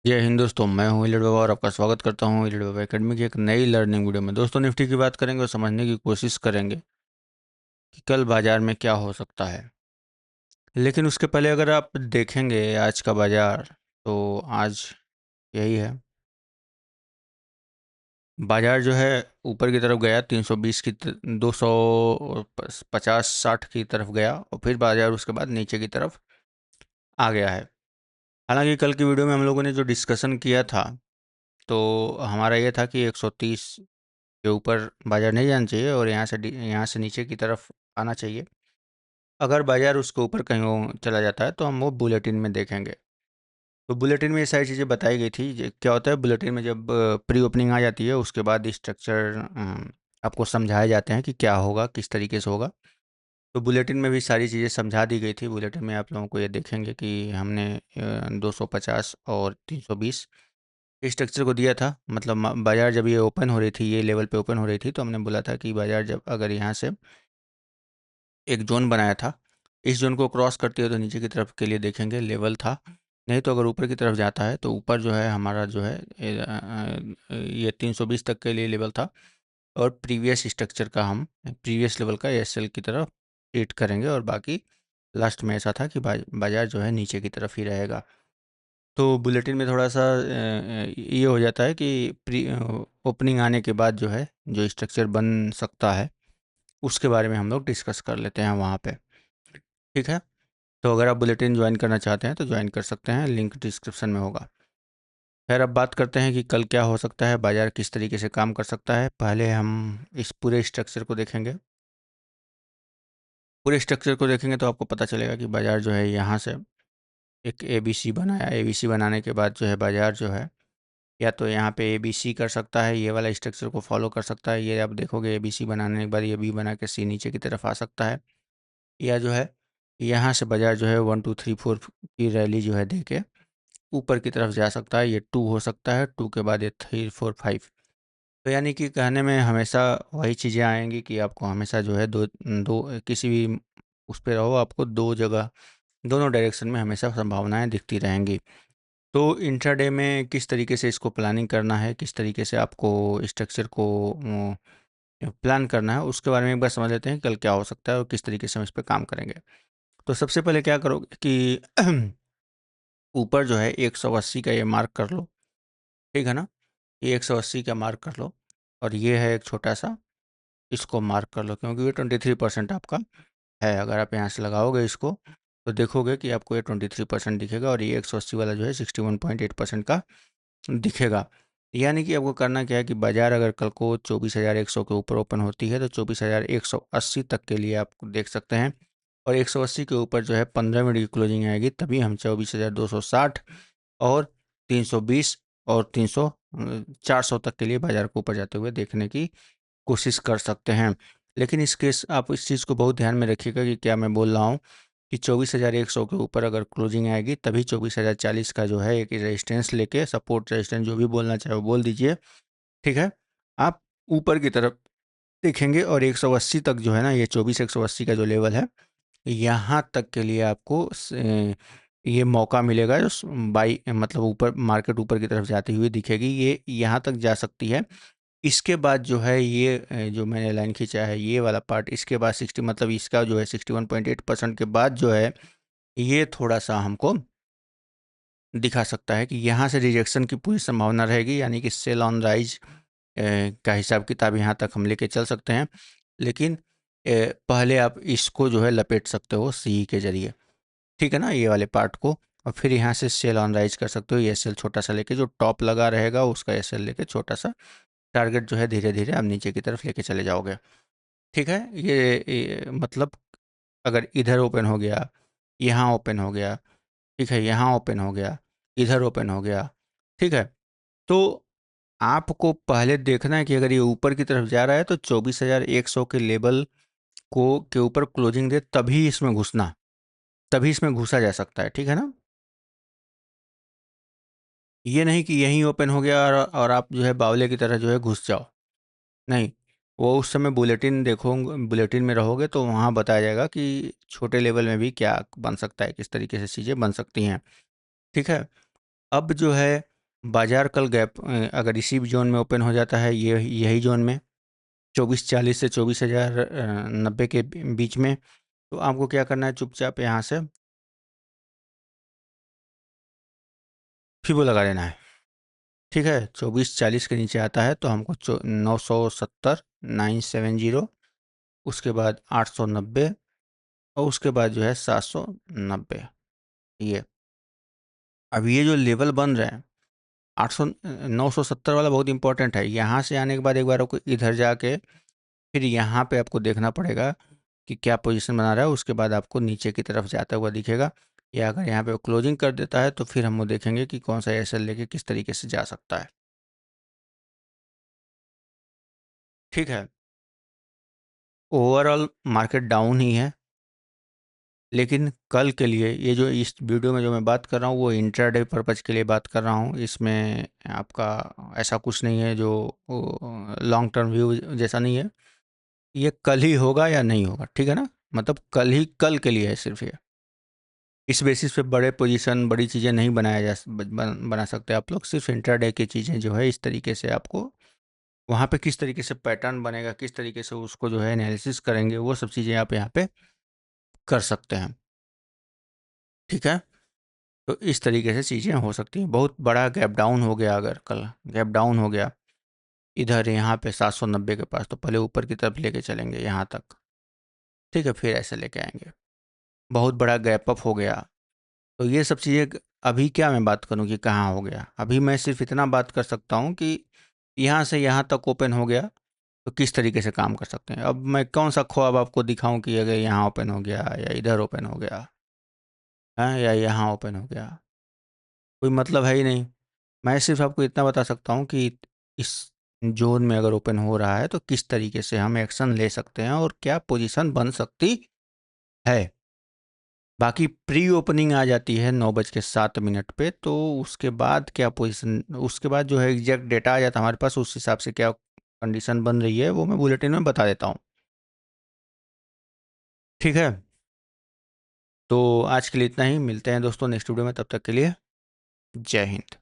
जय हिंद दोस्तों, मैं हूं इलिड बाबा और आपका स्वागत करता हूं इलिड बाबा एकेडमी की एक नई लर्निंग वीडियो में। दोस्तों, निफ्टी की बात करेंगे और समझने की कोशिश करेंगे कि कल बाजार में क्या हो सकता है। लेकिन उसके पहले अगर आप देखेंगे आज का बाजार, तो आज यही है। बाजार जो है ऊपर की तरफ गया 320 की 250-60 की तरफ गया और फिर बाजार उसके बाद नीचे की तरफ आ गया है। हालांकि कल की वीडियो में हम लोगों ने जो डिस्कशन किया था, तो हमारा ये था कि 130 के ऊपर बाजार नहीं जाना चाहिए और यहाँ से नीचे की तरफ आना चाहिए। अगर बाजार उसके ऊपर कहीं चला जाता है तो हम वो बुलेटिन में देखेंगे। तो बुलेटिन में ये सारी चीज़ें बताई गई थी। क्या होता है बुलेटिन में, जब प्री ओपनिंग आ जाती है उसके बाद स्ट्रक्चर आपको समझाए जाते हैं कि क्या होगा, किस तरीके से होगा। तो बुलेटिन में भी सारी चीज़ें समझा दी गई थी। बुलेटिन में आप लोगों को ये देखेंगे कि हमने 250 और 320 स्ट्रक्चर को दिया था। मतलब बाजार जब ये ओपन हो रही थी, ये लेवल पे ओपन हो रही थी, तो हमने बोला था कि बाजार जब अगर यहाँ से एक जोन बनाया था, इस जोन को क्रॉस करती है तो नीचे की तरफ के लिए देखेंगे लेवल था। नहीं तो अगर ऊपर की तरफ जाता है तो ऊपर जो है हमारा जो है ये 320 तक के लिए लेवल था। और प्रीवियस स्ट्रक्चर का हम प्रीवियस लेवल का एस एल की तरफ ट्रीट करेंगे और बाकी लास्ट में ऐसा था कि बाजार जो है नीचे की तरफ ही रहेगा। तो बुलेटिन में थोड़ा सा ये हो जाता है कि प्री ओपनिंग आने के बाद जो है जो स्ट्रक्चर बन सकता है उसके बारे में हम लोग डिस्कस कर लेते हैं वहाँ पे। ठीक है। तो अगर आप बुलेटिन ज्वाइन करना चाहते हैं तो ज्वाइन कर सकते हैं, लिंक डिस्क्रिप्शन में होगा। खैर, अब बात करते हैं कि कल क्या हो सकता है, बाजार किस तरीके से काम कर सकता है। पहले हम इस पूरे स्ट्रक्चर को देखेंगे। पूरे स्ट्रक्चर को देखेंगे तो आपको पता चलेगा कि बाजार जो है यहाँ से एक ए बी सी बनाया। ए बी सी बनाने के बाद जो है बाजार जो है या तो यहाँ पे ए बी सी कर सकता है, ये वाला स्ट्रक्चर को फॉलो कर सकता है। ये आप देखोगे ए बी सी बनाने के बाद ये बी बना के सी नीचे की तरफ आ सकता है। या जो है यहाँ से बाजार जो है 1 2 3 4 की रैली जो है दे के ऊपर की तरफ जा सकता है। ये 2 हो सकता है, 2 के बाद ये 3 4 5। तो यानी कि कहने में हमेशा वही चीज़ें आएंगी कि आपको हमेशा जो है दो दो किसी भी उस पे रहो, आपको दो जगह दोनों डायरेक्शन में हमेशा संभावनाएं दिखती रहेंगी। तो इंट्राडे में किस तरीके से इसको प्लानिंग करना है, किस तरीके से आपको स्ट्रक्चर को प्लान करना है, उसके बारे में एक बार समझ लेते हैं कल क्या हो सकता है और किस तरीके से हम इस पर काम करेंगे। तो सबसे पहले क्या करोगे कि ऊपर जो है 180 का ये मार्क कर लो। ठीक है ना। ये 180 का मार्क कर लो और ये है एक छोटा सा, इसको मार्क कर लो क्योंकि ये 23% आपका है। अगर आप यहाँ से लगाओगे इसको तो देखोगे कि आपको ये 23% दिखेगा और ये 180 वाला जो है 61.8% का दिखेगा। यानी कि आपको करना क्या है कि बाजार अगर कल को 24,100 के ऊपर ओपन होती है तो 24,180 तक के लिए आप देख सकते हैं। और 180 के ऊपर जो है 15 मिनट की क्लोजिंग आएगी, तभी हम 24,260 और 320 और 300 400 तक के लिए बाजार को ऊपर जाते हुए देखने की कोशिश कर सकते हैं। लेकिन इस केस आप इस चीज़ को बहुत ध्यान में रखिएगा कि क्या मैं बोल रहा हूँ कि 24,100 के ऊपर अगर क्लोजिंग आएगी तभी 24,040 का जो है एक रेजिस्टेंस लेके, सपोर्ट रेजिस्टेंस जो भी बोलना चाहे वो बोल दीजिए। ठीक है। आप ऊपर की तरफ देखेंगे और 180 तक जो है ना, ये 24,180 का जो लेवल है, यहाँ तक के लिए आपको ये मौका मिलेगा। जो बाई मतलब ऊपर मार्केट ऊपर की तरफ जाती हुई दिखेगी, ये यहाँ तक जा सकती है। इसके बाद जो है ये जो मैंने लाइन खींचा है ये वाला पार्ट, इसके बाद 60 मतलब इसका जो है 61.8% के बाद जो है ये थोड़ा सा हमको दिखा सकता है कि यहाँ से रिजेक्शन की पूरी संभावना रहेगी। यानी कि सेल ऑन राइज का हिसाब किताब यहाँ तक हम लेके चल सकते हैं। लेकिन पहले आप इसको जो है लपेट सकते हो सी के जरिए। ठीक है ना, ये वाले पार्ट को। और फिर यहाँ से सेल ऑन राइज कर सकते हो। ये सेल छोटा सा लेके जो टॉप लगा रहेगा उसका एस एल लेके छोटा सा टारगेट जो है धीरे धीरे आप नीचे की तरफ लेके चले जाओगे। ठीक है। ये मतलब अगर इधर ओपन हो गया, यहाँ ओपन हो गया, ठीक है, यहाँ ओपन हो गया, इधर ओपन हो गया, ठीक है, तो आपको पहले देखना है कि अगर ये ऊपर की तरफ जा रहा है तो 24,100 के लेवल को के ऊपर क्लोजिंग दे, तभी इसमें घुसना, तभी इसमें घुसा जा सकता है। ठीक है ना। ये नहीं कि यहीं ओपन हो गया और आप जो है बावले की तरह जो है घुस जाओ। नहीं, वो उस समय बुलेटिन देखो, बुलेटिन में रहोगे तो वहाँ बताया जाएगा कि छोटे लेवल में भी क्या बन सकता है, किस तरीके से चीज़ें बन सकती हैं। ठीक है। अब जो है बाजार कल गैप अगर इसी जोन में ओपन हो जाता है, ये यही जोन में 2440 से 24,090 के बीच में, तो आपको क्या करना है, चुपचाप यहाँ से फिबो लगा लेना है। ठीक है, 2440 के नीचे आता है तो हमको 970 970, उसके बाद 890, और उसके बाद जो है 790। ये अब ये जो लेवल बन रहे हैं 800 970 वाला बहुत इंपॉर्टेंट है। यहाँ से आने के बाद एक बार आपको इधर जाके फिर यहाँ पे आपको देखना पड़ेगा कि क्या पोजीशन बना रहा है, उसके बाद आपको नीचे की तरफ जाता हुआ दिखेगा। या अगर यहाँ पे क्लोजिंग कर देता है तो फिर हम वो देखेंगे कि कौन सा एसएल लेके किस तरीके से जा सकता है। ठीक है, ओवरऑल मार्केट डाउन ही है, लेकिन कल के लिए ये जो इस वीडियो में जो मैं बात कर रहा हूँ वो इंट्राडे पर्पज़ के लिए बात कर रहा हूँ। इसमें आपका ऐसा कुछ नहीं है जो लॉन्ग टर्म व्यू जैसा नहीं है। ये कल ही होगा या नहीं होगा, ठीक है ना, मतलब कल ही, कल के लिए है सिर्फ ये। इस बेसिस पे बड़े पोजीशन, बड़ी चीज़ें नहीं बना सकते आप लोग। सिर्फ इंट्राडे की चीज़ें जो है इस तरीके से आपको वहाँ पे किस तरीके से पैटर्न बनेगा, किस तरीके से उसको जो है एनालिसिस करेंगे, वो सब चीज़ें आप यहाँ पे कर सकते हैं। ठीक है, तो इस तरीके से चीज़ें हो सकती हैं। बहुत बड़ा गैप डाउन हो गया, अगर कल गैप डाउन हो गया इधर यहाँ पे 790 के पास, तो पहले ऊपर की तरफ लेके चलेंगे यहाँ तक। ठीक है, फिर ऐसे लेके आएंगे। बहुत बड़ा गैप अप हो गया, तो ये सब चीज़ें अभी क्या मैं बात करूं कि कहाँ हो गया। अभी मैं सिर्फ इतना बात कर सकता हूं कि यहाँ से यहाँ तक ओपन हो गया तो किस तरीके से काम कर सकते हैं। अब मैं कौन सा ख्वाब आपको दिखाऊं कि अगर यहाँ ओपन हो गया या इधर ओपन हो गया है या यहाँ ओपन हो गया, कोई मतलब है ही नहीं। मैं सिर्फ आपको इतना बता सकता हूँ कि इस जोन में अगर ओपन हो रहा है तो किस तरीके से हम एक्शन ले सकते हैं और क्या पोजीशन बन सकती है। बाकी प्री ओपनिंग आ जाती है 9:07 पे, तो उसके बाद क्या पोजीशन, उसके बाद जो है एग्जैक्ट डेटा आ जाता है हमारे पास, उस हिसाब से क्या कंडीशन बन रही है वो मैं बुलेटिन में बता देता हूँ। ठीक है, तो आज के लिए इतना ही। मिलते हैं दोस्तों नेक्स्ट वीडियो में, तब तक के लिए जय हिंद।